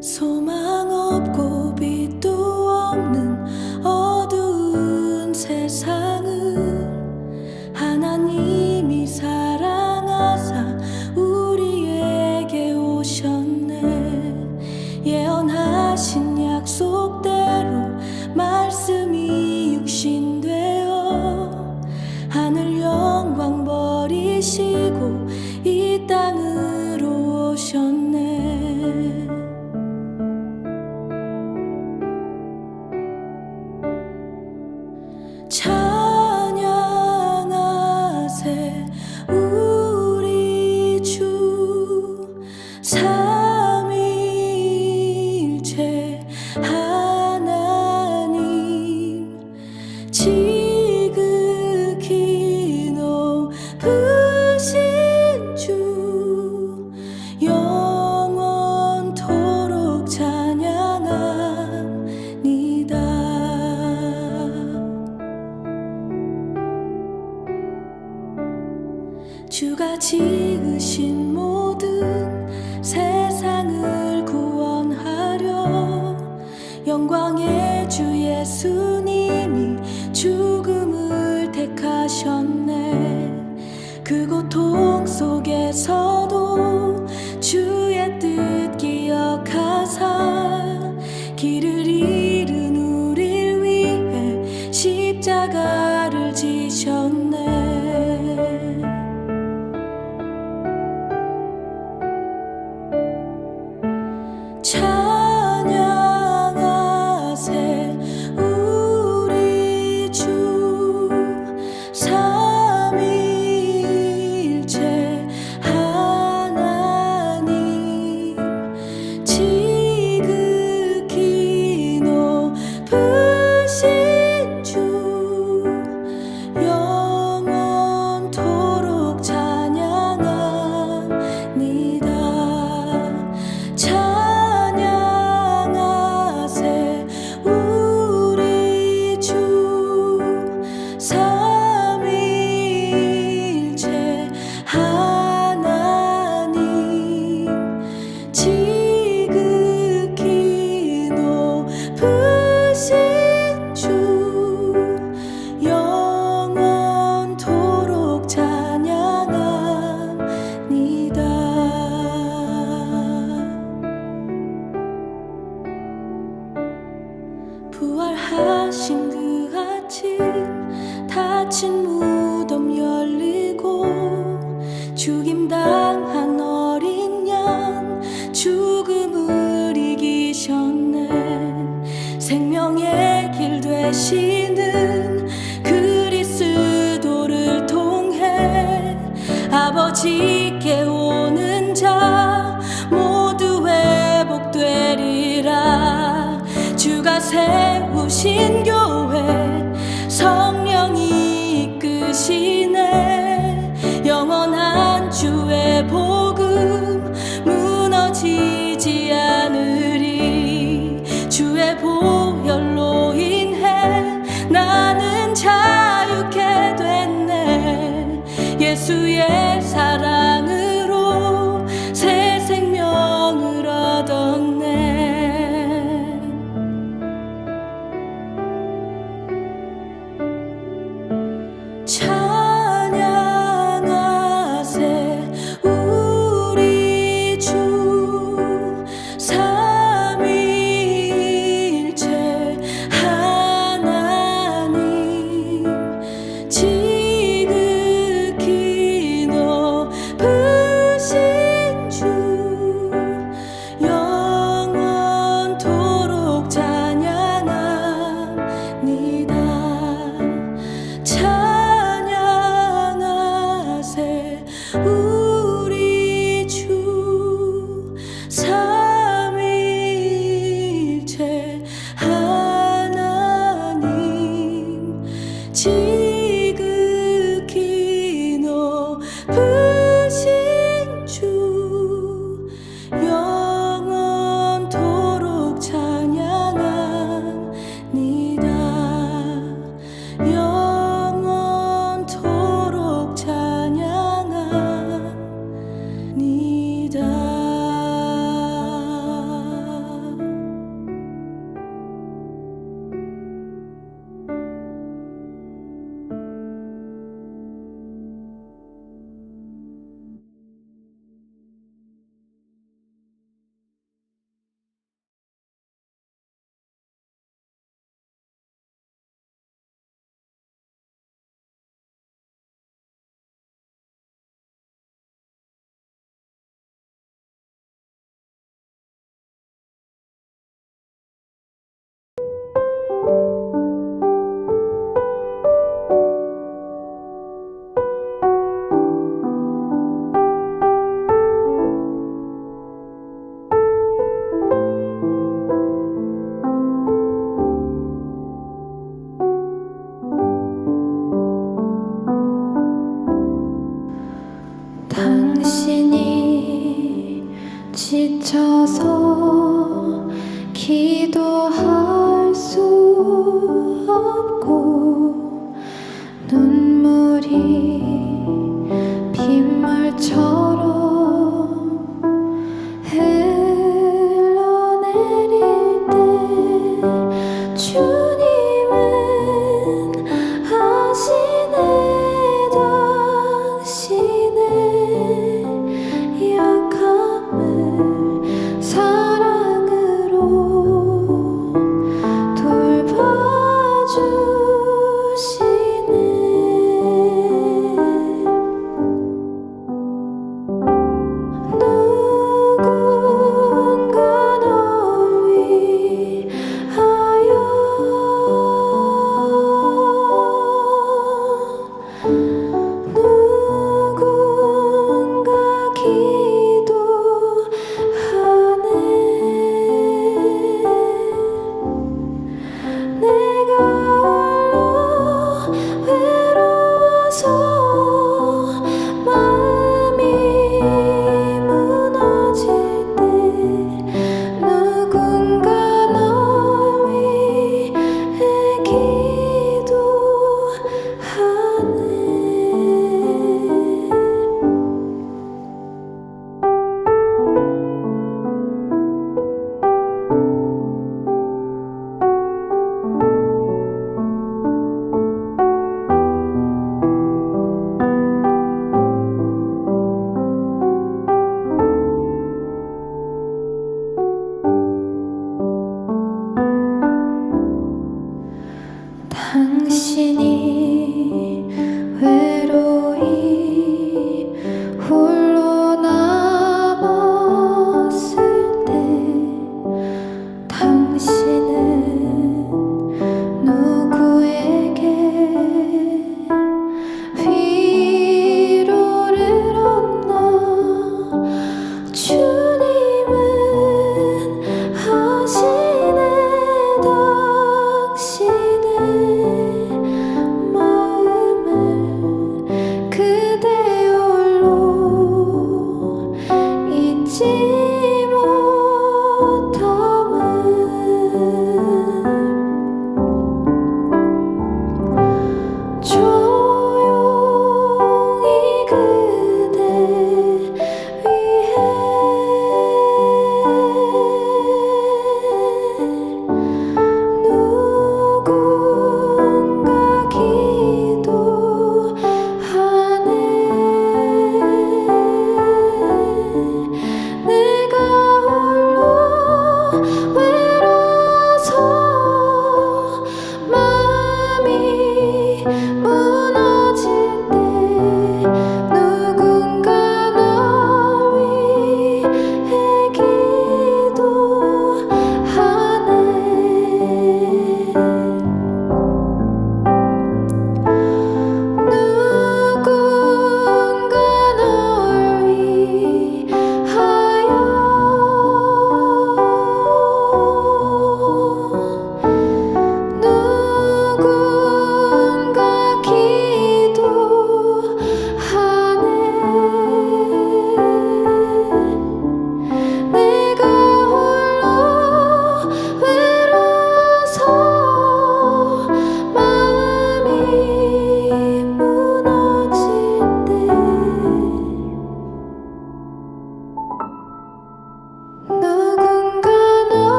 소망 없고 빛도 없는 어두운 세상을 하나님이 사랑하사 우리에게 오셨네. 예언하신 약속대로 말씀이 육신되어 하늘 영광 버리시고 이 땅으로 오셨네. 찬양하세 우리 주 삼위일체 하나님 지극히 높으신 주 영원토록 찬양합니다. 주가 지으신 모든 세상을 구원하려 영광의 주 예수님이 죽음을 택하셨네. 그 고통 속에서도 주의 뜻 기억하사 길을 잃은 우릴 위해 십자가를 지셨네. 찬양하세 우리 주 삼위일체 하나님 지극히 높으신 주 영원토록 찬양합니다. 찬양하세 우리 주 삼위일체 하나님 지극히 높으신 주 영원토록 찬양합니다. 부활하신 그 아침 닫힌 무덤 열리고 죽임당한 어린 양 죽음을 이기셨네. 생명의 길 되시는 그리스도를 통해 아버지께 오는 자 모두 회복되리라. 주가 세우신 교회 성령이 이끄시네. 영원한 주의 복음 무너지지 않으리. 주의 보혈로 인해 나는 자유케 되 예수의 사랑으로 새 생명을 얻었네. 찬양하세 우리 주 삼위일체 하나님 지극히 높으신 주 영원토록 찬양합니다. 찬양하세 우리 주 삼위일체 하나님 지극히 높으신 주 영원토록 찬양합니다. 영원토록 찬양합니다. 당신이 지쳐서 기도할 수 없고 눈물이 빗물처럼 흘러내릴 때 주님은 아시네. 당신의 약함을 사랑으로 돌봐주시네.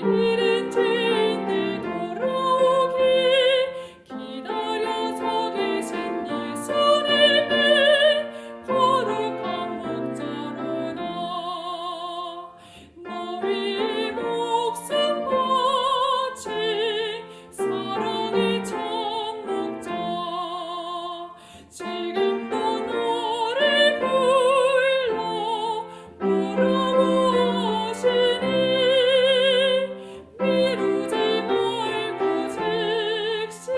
잃은 죄인들 돌아오기 기다려서 계신 예수님의 거룩한 목자로다. 너희 목숨 바친 사랑의 참 목자 지금도 너를 불러 오라고 하시니 미루지 말고 즉시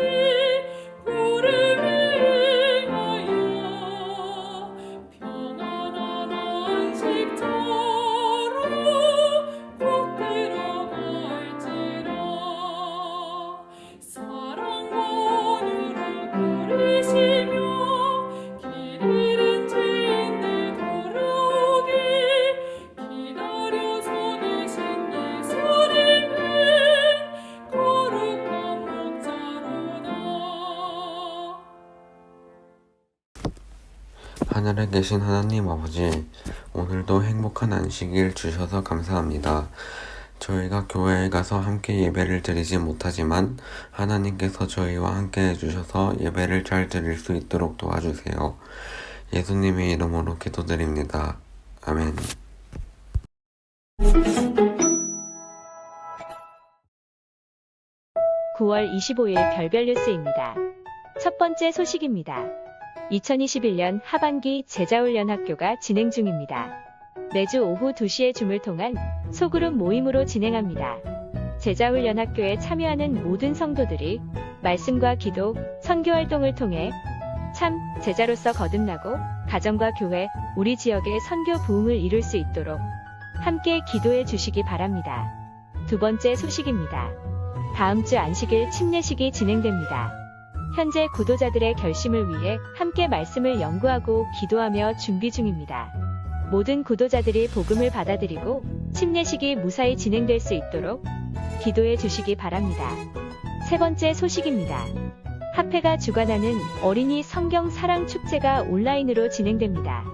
부름을 행하여 평안한 안식처로 곧 들어갈지라. 사랑과 은혜로 그리시며 길 잃은 죄인들 돌아오기 기다려서 계신 예수님의 거룩한 목자로다. 하늘에 계신 하나님 아버지, 오늘도 행복한 안식일 주셔서 감사합니다. 저희가 교회에 가서 함께 예배를 드리지 못하지만 하나님께서 저희와 함께 해주셔서 예배를 잘 드릴 수 있도록 도와주세요. 예수님의 이름으로 기도드립니다. 아멘. 9월 25일 별별 뉴스입니다. 첫 번째 소식입니다. 2021년 하반기 제자훈련학교가 진행 중입니다. 매주 오후 2시에 줌을 통한 소그룹 모임으로 진행합니다. 제자훈련학교에 참여하는 모든 성도들이 말씀과 기도, 선교활동을 통해 참 제자로서 거듭나고 가정과 교회, 우리 지역의 선교 부흥을 이룰 수 있도록 함께 기도해 주시기 바랍니다. 두 번째 소식입니다. 다음 주 안식일 침례식이 진행됩니다. 현재 구도자들의 결심을 위해 함께 말씀을 연구하고 기도하며 준비 중입니다. 모든 구도자들이 복음을 받아들이고 침례식이 무사히 진행될 수 있도록 기도해 주시기 바랍니다. 세 번째 소식입니다. 합회가 주관하는 어린이 성경 사랑 축제가 온라인으로 진행됩니다.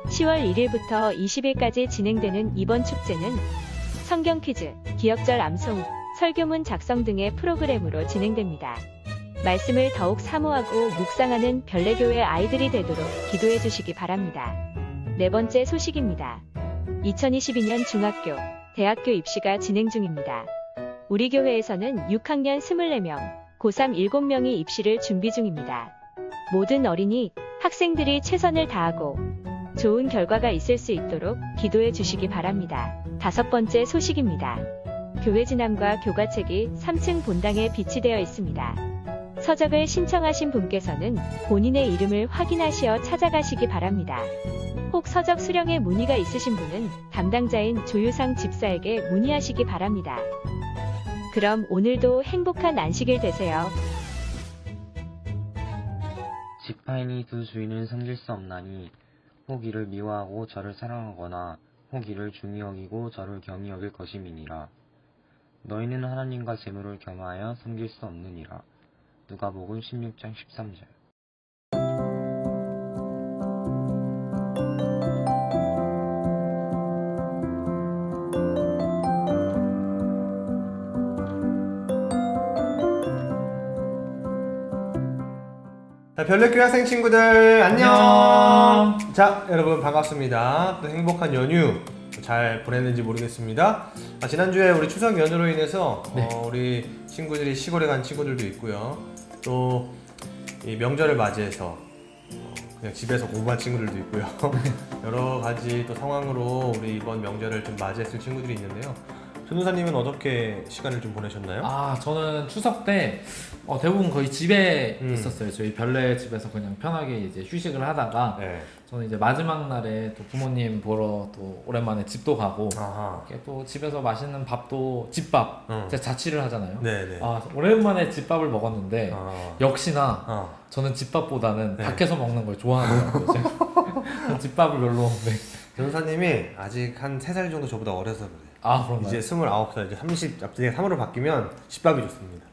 10월 1일부터 20일까지 진행되는 이번 축제는 성경 퀴즈, 기억절 암송, 설교문 작성 등의 프로그램으로 진행됩니다. 말씀을 더욱 사모하고 묵상하는 별내교회 아이들이 되도록 기도해 주시기 바랍니다. 네 번째 소식입니다. 2022년 중학교, 대학교 입시가 진행 중입니다. 우리 교회에서는 6학년 24명, 고3 7명이 입시를 준비 중입니다. 모든 어린이, 학생들이 최선을 다하고 좋은 결과가 있을 수 있도록 기도해 주시기 바랍니다. 다섯 번째 소식입니다. 교회 진함과 교과책이 3층 본당에 비치되어 있습니다. 서적을 신청하신 분께서는 본인의 이름을 확인하시어 찾아가시기 바랍니다. 혹 서적 수령에 문의가 있으신 분은 담당자인 조유상 집사에게 문의하시기 바랍니다. 그럼 오늘도 행복한 안식일 되세요. 지파인이 두 주인을 섬길 수 없나니 혹 이를 미워하고 저를 사랑하거나 혹 이를 중히 여기고 저를 경히 여길 것임이니라. 너희는 하나님과 재물을 겸하여 섬길 수 없느니라. 누가복음 16장 13절. 자, 별내교회 학생 친구들 안녕. 자, 여러분 반갑습니다. 또 행복한 연휴 잘 보냈는지 모르겠습니다. 지난주에 우리 추석 연휴로 인해서 우리 친구들이 시골에 간 친구들도 있고요. 또 이 명절을 맞이해서 그냥 집에서 공부한 친구들도 있고요. 여러 가지 또 상황으로 우리 이번 명절을 좀 맞이했을 친구들이 있는데요. 전도사님은 어떻게 시간을 좀 보내셨나요? 저는 추석 때 대부분 거의 집에 있었어요. 저희 별내 집에서 그냥 편하게 이제 휴식을 하다가 네. 저는 이제 마지막 날에 또 부모님 보러 또 오랜만에 집도 가고 아하. 이렇게 또 집에서 맛있는 밥도 집밥 제가 자취를 하잖아요. 네네. 오랜만에 집밥을 먹었는데 역시나 저는 집밥보다는 네. 밖에서 먹는 걸 좋아하더라고요. 제가. 집밥을 별로. 네. 전도사님이 아직 한 3살 정도 저보다 어려서 그래요. 그런가요? 이제 29살, 이제 30, 앞뒤에 3으로 바뀌면 집밥이 좋습니다.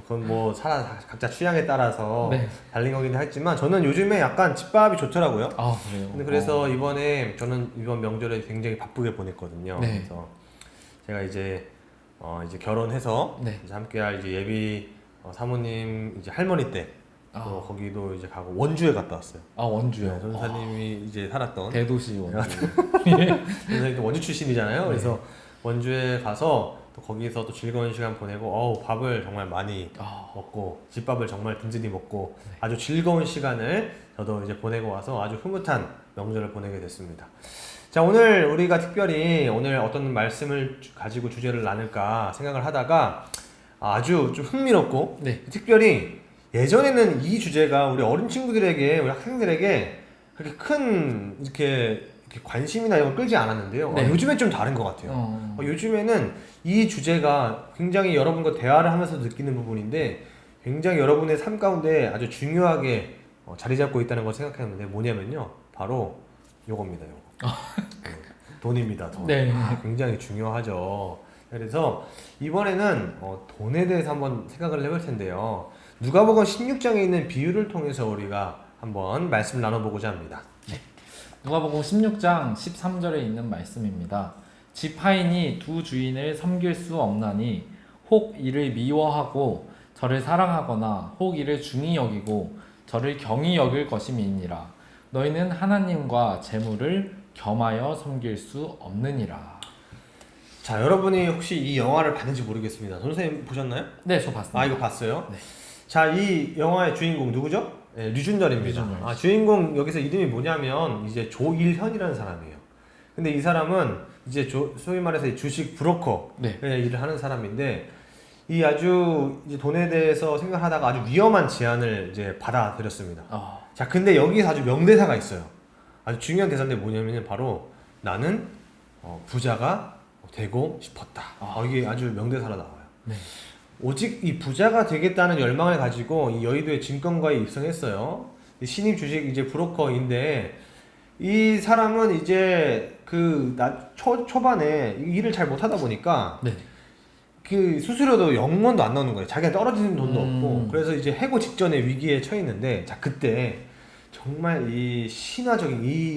그건 뭐 각자 취향에 따라서 네. 달린 거긴 했지만 저는 요즘에 약간 집밥이 좋더라고요. 아 그래요. 근데 그래서 이번에 저는 이번 명절에 굉장히 바쁘게 보냈거든요. 네. 그래서 제가 이제 이제 결혼해서 네. 이제 함께할 이제 예비 사모님 이제 할머니 때 또 거기도 이제 가고 원주에 갔다 왔어요. 아 원주요. 전사님이 이제 살았던 대도시 원주. 전사님도 원주 출신이잖아요. 네. 그래서 원주에 가서 또 거기서 또 즐거운 시간 보내고 밥을 정말 많이 먹고 집밥을 정말 든든히 먹고 아주 즐거운 시간을 저도 이제 보내고 와서 아주 흐뭇한 명절을 보내게 됐습니다. 자, 오늘 우리가 특별히 오늘 어떤 말씀을 가지고 주제를 나눌까 생각을 하다가 아주 좀 흥미롭고 네. 특별히 예전에는 이 주제가 우리 어린 친구들에게 우리 학생들에게 그렇게 큰 이렇게 관심이나 이런 걸 끌지 않았는데요. 네. 요즘엔 좀 다른 것 같아요. 요즘에는 이 주제가 굉장히 여러분과 대화를 하면서 느끼는 부분인데 굉장히 여러분의 삶 가운데 아주 중요하게 자리 잡고 있다는 걸 생각했는데 뭐냐면요. 바로 요겁니다. 요거. 돈입니다. 돈. 네. 굉장히 중요하죠. 그래서 이번에는 돈에 대해서 한번 생각을 해볼 텐데요. 누가복음 16장에 있는 비유를 통해서 우리가 한번 말씀을 나눠보고자 합니다. 누가복음 16장 13절에 있는 말씀입니다. 지파인이 두 주인을 섬길 수 없나니 혹 이를 미워하고 저를 사랑하거나 혹 이를 중히 여기고 저를 경히 여길 것임이니라. 너희는 하나님과 재물을 겸하여 섬길 수 없느니라. 자, 여러분이 혹시 이 영화를 봤는지 모르겠습니다. 선생님 보셨나요? 네, 저 봤습니다. 이거 봤어요? 네. 자, 이 영화의 주인공 누구죠? 네, 류준열입니다. 류준열. 주인공 여기서 이름이 뭐냐면 이제 조일현이라는 사람이에요. 근데 이 사람은 이제 소위 말해서 주식 브로커 네. 일을 하는 사람인데 이 아주 이제 돈에 대해서 생각하다가 아주 위험한 제안을 이제 받아들였습니다. 자, 근데 여기서 아주 명대사가 있어요. 아주 중요한 대사인데 뭐냐면 바로 나는 부자가 되고 싶었다. 이게 아주 명대사로 나와요. 네. 오직 이 부자가 되겠다는 열망을 가지고 이 여의도의 증권가에 입성했어요. 신입 주식 이제 브로커인데 이 사람은 이제 초반에 일을 잘 못하다 보니까 네. 그 수수료도 0원도 안 나오는 거예요. 자기가 떨어지는 돈도 없고. 그래서 이제 해고 직전에 위기에 처했는데 자, 그때 정말 이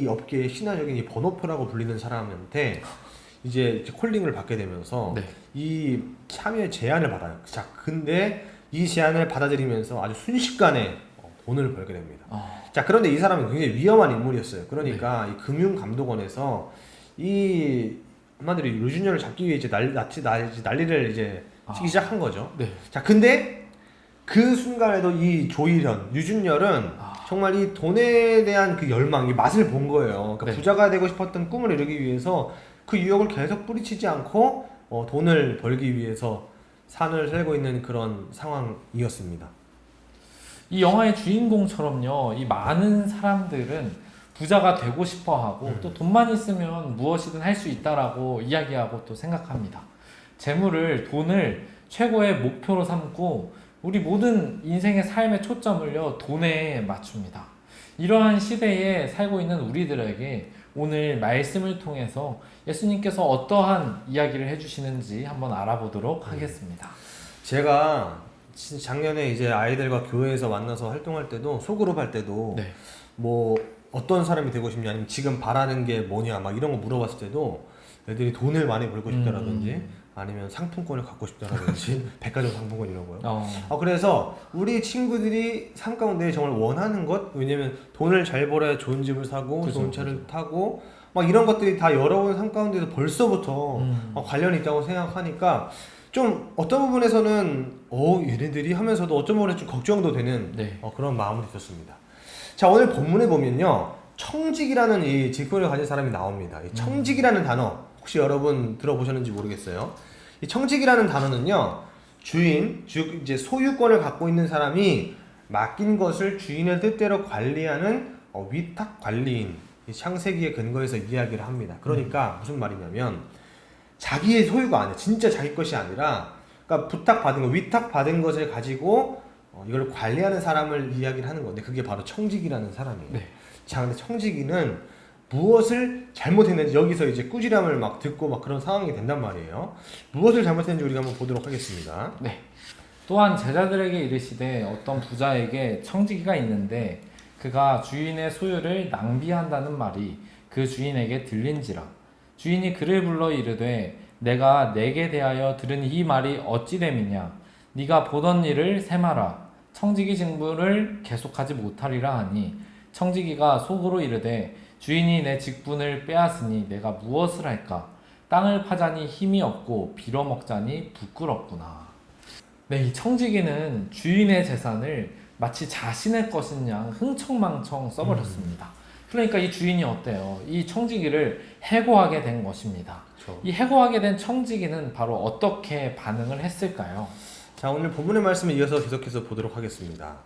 업계의 신화적인 이 번호표라고 불리는 사람한테 이제 콜링을 받게 되면서 네. 이 참여 제안을 받아요. 자, 근데 이 제안을 받아들이면서 아주 순식간에 돈을 벌게 됩니다. 자, 그런데 이 사람은 굉장히 위험한 인물이었어요. 그러니까 이 금융감독원에서 이 한마디로 류준열을 잡기 위해 이제 난리를 이제 치기 시작한 거죠. 네. 자, 근데 그 순간에도 이 류준열은 정말 이 돈에 대한 그 열망, 이 맛을 본 거예요. 그러니까 네. 부자가 되고 싶었던 꿈을 이루기 위해서 그 유혹을 계속 뿌리치지 않고 돈을 벌기 위해서 산을 살고 있는 그런 상황이었습니다. 이 영화의 주인공처럼요, 이 많은 사람들은 부자가 되고 싶어하고 또 돈만 있으면 무엇이든 할 수 있다라고 이야기하고 또 생각합니다. 돈을 최고의 목표로 삼고 우리 모든 인생의 삶의 초점을요, 돈에 맞춥니다. 이러한 시대에 살고 있는 우리들에게 오늘 말씀을 통해서 예수님께서 어떠한 이야기를 해주시는지 한번 알아보도록 하겠습니다. 제가 작년에 이제 아이들과 교회에서 만나서 활동할 때도 소그룹 할 때도 네. 뭐 어떤 사람이 되고 싶냐 아니면 지금 바라는 게 뭐냐 막 이런 거 물어봤을 때도 애들이 돈을 많이 벌고 싶다라든지 아니면 상품권을 갖고 싶다라든지 백화점 상품권 이런 거요. 그래서 우리 친구들이 삶 가운데 정말 원하는 것, 왜냐면 돈을 잘 벌어야 좋은 집을 사고 그죠, 좋은 차를 타고 막 이런 것들이 다 여러분 삶 가운데서 벌써부터 관련이 있다고 생각하니까 좀 어떤 부분에서는 얘네들이 하면서도 어떤 부분에 좀 걱정도 되는 네. 그런 마음이 있었습니다. 자, 오늘 본문에 보면요, 청직이라는 이 직분을 가진 사람이 나옵니다. 이 청직이라는 단어 혹시 여러분 들어보셨는지 모르겠어요. 이 청직이라는 단어는요, 주인, 즉 이제 소유권을 갖고 있는 사람이 맡긴 것을 주인의 뜻대로 관리하는 위탁 관리인, 이 창세기의 근거에서 이야기를 합니다. 그러니까 무슨 말이냐면 자기의 소유가 아니야, 진짜 자기 것이 아니라, 그러니까 부탁받은 거, 위탁받은 것을 가지고 이걸 관리하는 사람을 이야기를 하는 건데 그게 바로 청직이라는 사람이에요. 네. 자, 근데 청직이는 무엇을 잘못했는지 여기서 이제 꾸지람을 막 듣고 막 그런 상황이 된단 말이에요. 무엇을 잘못했는지 우리가 한번 보도록 하겠습니다. 네. 또한 제자들에게 이르시되 어떤 부자에게 청지기가 있는데 그가 주인의 소유를 낭비한다는 말이 그 주인에게 들린지라. 주인이 그를 불러 이르되 내가 내게 대하여 들은 이 말이 어찌 됨이냐. 네가 보던 일을 세마라. 청지기 직분을 계속하지 못하리라 하니 청지기가 속으로 이르되 주인이 내 직분을 빼앗으니 내가 무엇을 할까? 땅을 파자니 힘이 없고 빌어먹자니 부끄럽구나. 네, 이 청지기는 주인의 재산을 마치 자신의 것인 양 흥청망청 써버렸습니다. 그러니까 이 주인이 어때요? 이 청지기를 해고하게 된 것입니다. 그렇죠. 이 해고하게 된 청지기는 바로 어떻게 반응을 했을까요? 자, 오늘 본문의 말씀을 이어서 계속해서 보도록 하겠습니다.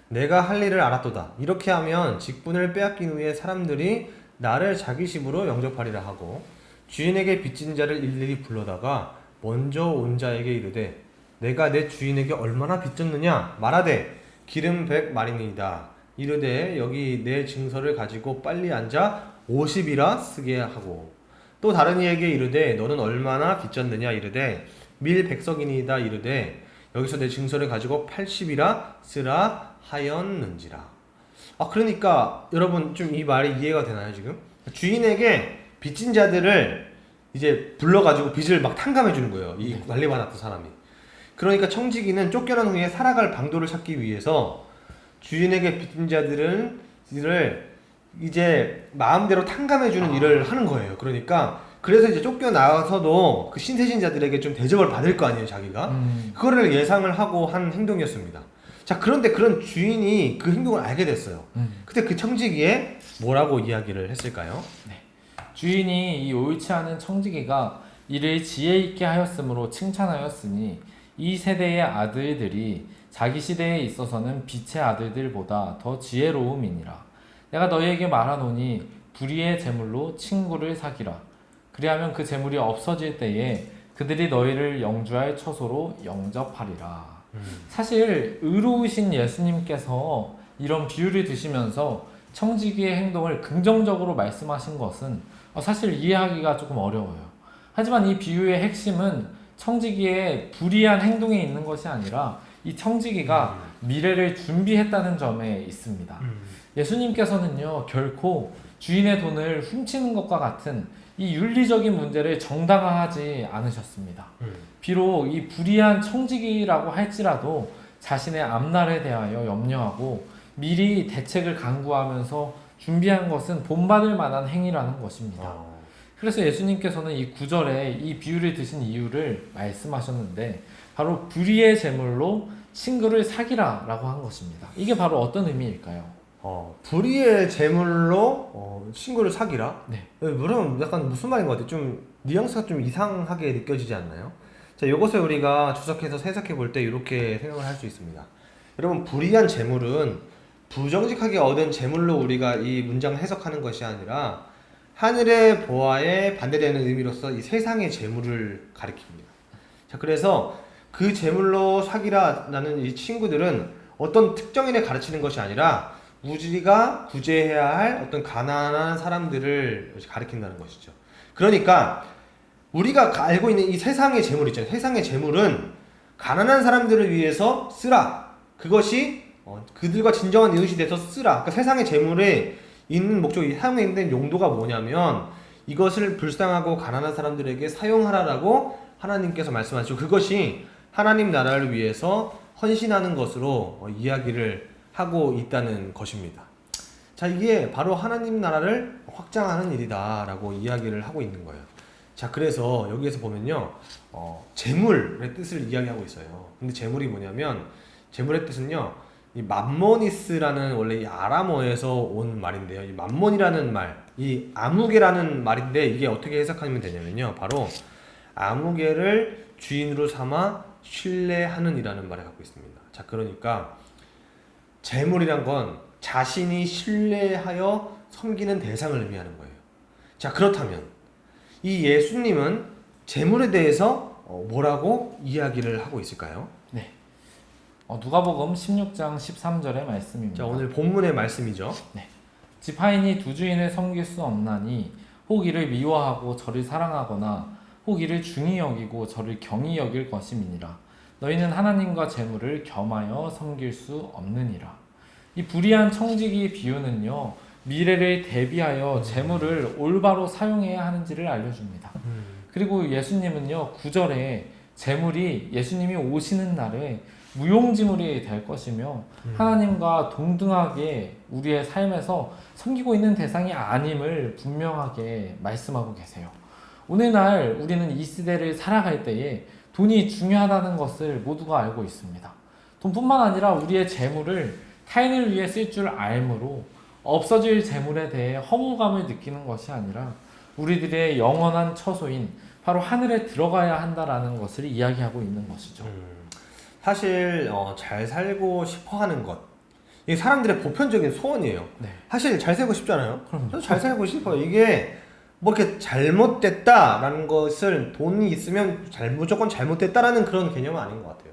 내가 할 일을 알았도다. 이렇게 하면 직분을 빼앗긴 후에 사람들이 나를 자기 집으로 영접하리라 하고 주인에게 빚진 자를 일일이 불러다가 먼저 온 자에게 이르되 내가 내 주인에게 얼마나 빚졌느냐 말하되 기름 100마리니이다. 이르되 여기 내 증서를 가지고 빨리 앉아 50이라 쓰게 하고 또 다른 이에게 이르되 너는 얼마나 빚졌느냐 이르되 밀 100석이니이다. 이르되 여기서 내 증서를 가지고 80이라 쓰라 하였는지라. 그러니까 여러분 좀 이 말이 이해가 되나요 지금? 주인에게 빚진 자들을 이제 불러가지고 빚을 막 탕감해 주는 거예요. 이 관리받았던 사람이. 그러니까 청지기는 쫓겨난 후에 살아갈 방도를 찾기 위해서 주인에게 빚진 자들을 이제 마음대로 탕감해 주는 일을 하는 거예요. 그러니까 그래서 이제 쫓겨나서도 그 신세신자들에게 좀 대접을 받을 거 아니에요, 자기가. 그거를 예상을 하고 한 행동이었습니다. 자, 그런데 그런 주인이 그 행동을 알게 됐어요. 그때 그 청지기에 뭐라고 이야기를 했을까요? 네. 주인이 이 옳지 않은 청지기가 이를 지혜 있게 하였으므로 칭찬하였으니 이 세대의 아들들이 자기 시대에 있어서는 빛의 아들들보다 더 지혜로움이니라. 내가 너희에게 말하노니 불의의 재물로 친구를 사기라. 그리하면 그 재물이 없어질 때에 그들이 너희를 영주할 처소로 영접하리라. 사실 의로우신 예수님께서 이런 비유를 드시면서 청지기의 행동을 긍정적으로 말씀하신 것은 사실 이해하기가 조금 어려워요. 하지만 이 비유의 핵심은 청지기의 불의한 행동에 있는 것이 아니라 이 청지기가 미래를 준비했다는 점에 있습니다. 예수님께서는요 결코 주인의 돈을 훔치는 것과 같은 이 윤리적인 문제를 정당화하지 않으셨습니다. 비록 이 불의한 청지기라고 할지라도 자신의 앞날에 대하여 염려하고 미리 대책을 강구하면서 준비한 것은 본받을 만한 행위라는 것입니다. 그래서 예수님께서는 이 9절에 이 비유를 드신 이유를 말씀하셨는데 바로 불의의 재물로 친구를 사기라 라고 한 것입니다. 이게 바로 어떤 의미일까요? 불의의 재물로 친구를 사기라? 네. 물론 약간 무슨 말인 것 같아요. 좀 뉘앙스가 좀 이상하게 느껴지지 않나요? 자, 이것을 우리가 주석해서 해석해 볼 때 이렇게 생각을 할 수 있습니다. 여러분, 불의한 재물은 부정직하게 얻은 재물로 우리가 이 문장을 해석하는 것이 아니라 하늘의 보화에 반대되는 의미로서 이 세상의 재물을 가리킵니다. 자, 그래서 그 재물로 사기라라는 이 친구들은 어떤 특정인을 가르치는 것이 아니라 우리가 구제해야 할 어떤 가난한 사람들을 가리킨다는 것이죠. 그러니까 우리가 알고 있는 이 세상의 재물 있잖아요. 세상의 재물은 가난한 사람들을 위해서 쓰라. 그것이 그들과 진정한 이웃이 돼서 쓰라. 그러니까 세상의 재물에 있는 목적이 사용된 용도가 뭐냐면 이것을 불쌍하고 가난한 사람들에게 사용하라라고 하나님께서 말씀하시고 그것이 하나님 나라를 위해서 헌신하는 것으로 이야기를 하고 있다는 것입니다. 자, 이게 바로 하나님 나라를 확장하는 일이다라고 이야기를 하고 있는 거예요. 자, 그래서 여기에서 보면요, 재물의 뜻을 이야기하고 있어요. 근데 재물이 뭐냐면 재물의 뜻은요, 이 맘모니스라는 원래 이 아람어에서 온 말인데요. 이 맘몬이라는 말, 이 아무개라는 말인데 이게 어떻게 해석하면 되냐면요, 바로 아무개를 주인으로 삼아 신뢰하는 이라는 말을 갖고 있습니다. 자, 그러니까 재물이란 건 자신이 신뢰하여 섬기는 대상을 의미하는 거예요. 자, 그렇다면 이 예수님은 재물에 대해서 뭐라고 이야기를 하고 있을까요? 네. 누가복음 16장 13절의 말씀입니다. 자, 오늘 본문의 말씀이죠. 네. 지파인이 두 주인을 섬길 수 없나니 혹 이를 미워하고 저를 사랑하거나 혹 이를 중히 여기고 저를 경히 여길 것임이니라. 너희는 하나님과 재물을 겸하여 섬길 수 없느니라. 이 불의한 청지기 비유는요, 미래를 대비하여 재물을 올바로 사용해야 하는지를 알려줍니다. 그리고 예수님은요, 9절에 재물이 예수님이 오시는 날에 무용지물이 될 것이며 하나님과 동등하게 우리의 삶에서 섬기고 있는 대상이 아님을 분명하게 말씀하고 계세요. 오늘날 우리는 이 시대를 살아갈 때에 돈이 중요하다는 것을 모두가 알고 있습니다. 돈뿐만 아니라 우리의 재물을 타인을 위해 쓸 줄 알므로 없어질 재물에 대해 허무감을 느끼는 것이 아니라 우리들의 영원한 처소인 바로 하늘에 들어가야 한다라는 것을 이야기하고 있는 것이죠. 사실 잘 살고 싶어 하는 것, 이게 사람들의 보편적인 소원이에요. 네. 사실 잘 살고 싶잖아요. 그럼요. 저도 잘 살고 싶어요. 이게 뭐 이렇게 잘못됐다라는 것을 돈이 있으면 무조건 잘못됐다라는 그런 개념은 아닌 것 같아요.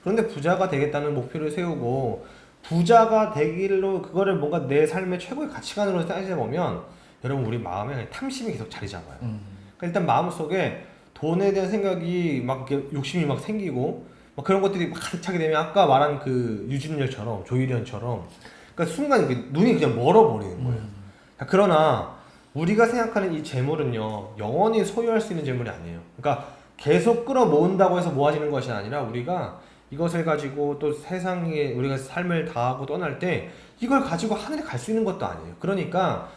그런데 부자가 되겠다는 목표를 세우고 부자가 되길로 그거를 뭔가 내 삶의 최고의 가치관으로 따지다 보면 여러분 우리 마음에 탐심이 계속 자리 잡아요. 그러니까 일단 마음속에 돈에 대한 생각이 막 이렇게 욕심이 막 생기고 막 그런 것들이 막 가득 차게 되면 아까 말한 그 유진열처럼 조일현처럼 그러니까 순간 눈이 그냥 멀어버리는 거예요. 자, 그러나 우리가 생각하는 이 재물은요 영원히 소유할 수 있는 재물이 아니에요. 그러니까 계속 끌어모은다고 해서 모아지는 것이 아니라 우리가 이것을 가지고 또 세상에 우리가 삶을 다하고 떠날 때 이걸 가지고 하늘에 갈 수 있는 것도 아니에요. 그러니까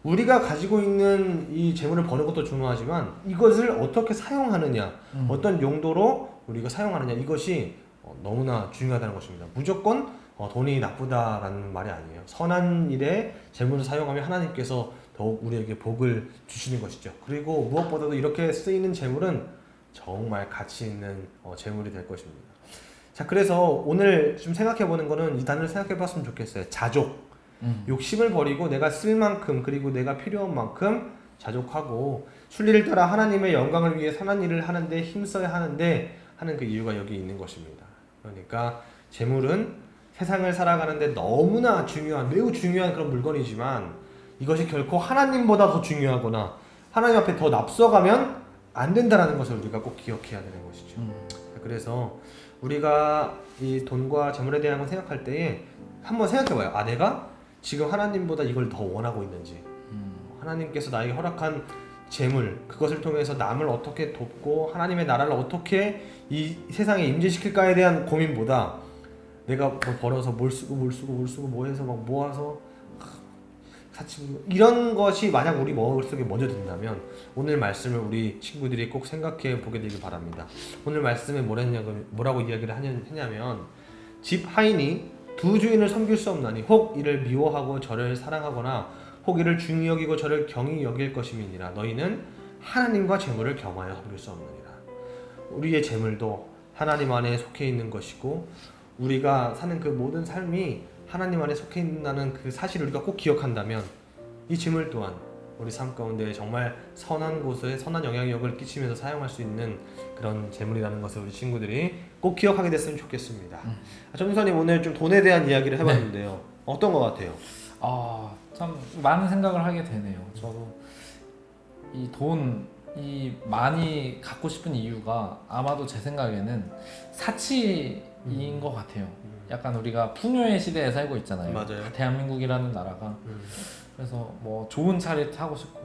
우리가 가지고 있는 이 재물을 버는 것도 중요하지만 이것을 어떻게 사용하느냐, 어떤 용도로 우리가 사용하느냐 이것이 너무나 중요하다는 것입니다. 무조건 돈이 나쁘다라는 말이 아니에요. 선한 일에 재물을 사용하면 하나님께서 더욱 우리에게 복을 주시는 것이죠. 그리고 무엇보다도 이렇게 쓰이는 재물은 정말 가치 있는 재물이 될 것입니다. 자, 그래서 오늘 좀 생각해보는 거는 이 단어를 생각해봤으면 좋겠어요. 자족. 욕심을 버리고 내가 쓸 만큼 그리고 내가 필요한 만큼 자족하고 순리를 따라 하나님의 영광을 위해 선한 일을 하는데 힘써야 하는데 하는 그 이유가 여기 있는 것입니다. 그러니까 재물은 세상을 살아가는데 너무나 중요한 매우 중요한 그런 물건이지만 이것이 결코 하나님보다 더 중요하거나 하나님 앞에 더 앞서가면 안 된다는 것을 우리가 꼭 기억해야 되는 것이죠. 그래서 우리가 이 돈과 재물에 대한 걸 생각할 때에 한번 생각해봐요. 아, 내가 지금 하나님보다 이걸 더 원하고 있는지, 하나님께서 나에게 허락한 재물, 그것을 통해서 남을 어떻게 돕고 하나님의 나라를 어떻게 이 세상에 임재시킬까에 대한 고민보다 내가 뭐 벌어서 뭘 쓰고 뭐 해서 막 모아서 같이 이런 것이 만약 우리 머릿속에 먼저 든다면 오늘 말씀을 우리 친구들이 꼭 생각해 보게 되길 바랍니다. 오늘 말씀에 뭐라고 이야기를 했냐면 집 하인이 두 주인을 섬길 수 없나니 혹 이를 미워하고 저를 사랑하거나 혹 이를 중히 여기고 저를 경히 여길 것임이니라. 너희는 하나님과 재물을 겸하여 섬길 수 없느니라. 우리의 재물도 하나님 안에 속해 있는 것이고 우리가 사는 그 모든 삶이 하나님 안에 속해 있다는 그 사실을 우리가 꼭 기억한다면 이 재물 또한 우리 삶 가운데 정말 선한 곳에 선한 영향력을 끼치면서 사용할 수 있는 그런 재물이라는 것을 우리 친구들이 꼭 기억하게 됐으면 좋겠습니다. 전무사님 오늘 좀 돈에 대한 이야기를 해봤는데요. 네. 어떤 것 같아요? 참 많은 생각을 하게 되네요. 저도 이 돈이 많이 갖고 싶은 이유가 아마도 제 생각에는 사치인 것 같아요. 약간 우리가 풍요의 시대에 살고 있잖아요. 맞아요. 대한민국이라는 나라가. 그래서 뭐 좋은 차를 타고 싶고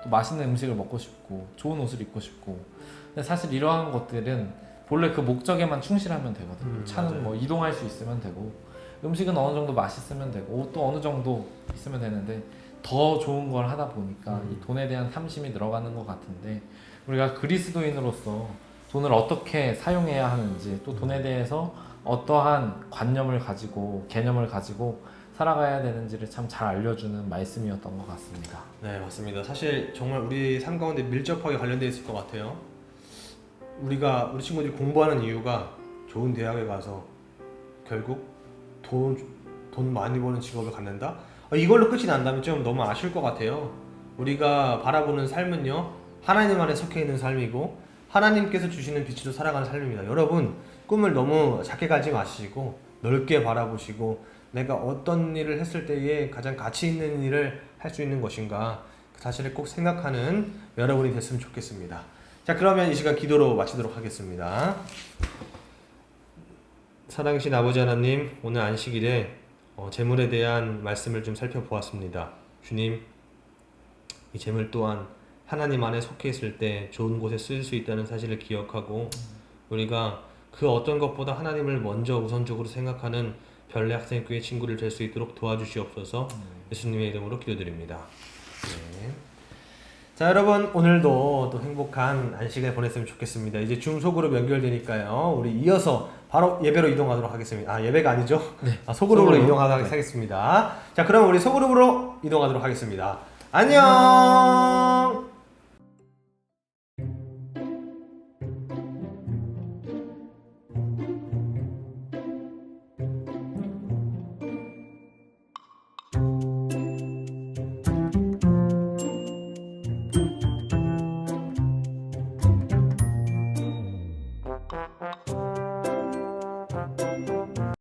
또 맛있는 음식을 먹고 싶고 좋은 옷을 입고 싶고 근데 사실 이러한 것들은 본래 그 목적에만 충실하면 되거든요. 차는 맞아요. 뭐 이동할 수 있으면 되고 음식은 어느 정도 맛있으면 되고 옷도 어느 정도 있으면 되는데 더 좋은 걸 하다 보니까 이 돈에 대한 탐심이 늘어가는 것 같은데 우리가 그리스도인으로서 돈을 어떻게 사용해야 하는지 또 돈에 대해서 어떠한 관념을 가지고 개념을 가지고 살아가야 되는지를 참 잘 알려주는 말씀이었던 것 같습니다. 네, 맞습니다. 사실 정말 우리 삶 가운데 밀접하게 관련되어 있을 것 같아요. 우리 친구들이 공부하는 이유가 좋은 대학에 가서 결국 돈 많이 버는 직업을 갖는다? 이걸로 끝이 난다면 좀 너무 아쉬울 것 같아요. 우리가 바라보는 삶은요, 하나님 안에 속해 있는 삶이고 하나님께서 주시는 빛으로 살아가는 삶입니다. 여러분, 꿈을 너무 작게 가지 마시고 넓게 바라보시고 내가 어떤 일을 했을 때에 가장 가치 있는 일을 할 수 있는 것인가 그 사실을 꼭 생각하는 여러분이 됐으면 좋겠습니다. 자, 그러면 이 시간 기도로 마치도록 하겠습니다. 살아계신 아버지 하나님, 오늘 안식일에 재물에 대한 말씀을 좀 살펴보았습니다. 주님, 이 재물 또한 하나님 안에 속해 있을 때 좋은 곳에 쓰일 수 있다는 사실을 기억하고 우리가 그 어떤 것보다 하나님을 먼저 우선적으로 생각하는 별내 학생교회 친구를 될 수 있도록 도와주시옵소서. 예수님의 이름으로 기도드립니다. 네. 자, 여러분, 오늘도 또 행복한 안식을 보냈으면 좋겠습니다. 이제 줌 속으로 연결되니까요. 우리 이어서 바로 예배로 이동하도록 하겠습니다. 아, 예배가 아니죠? 네. 소그룹으로 이동하도록 하겠습니다. 자, 그럼 우리 소그룹으로 이동하도록 하겠습니다. 안녕!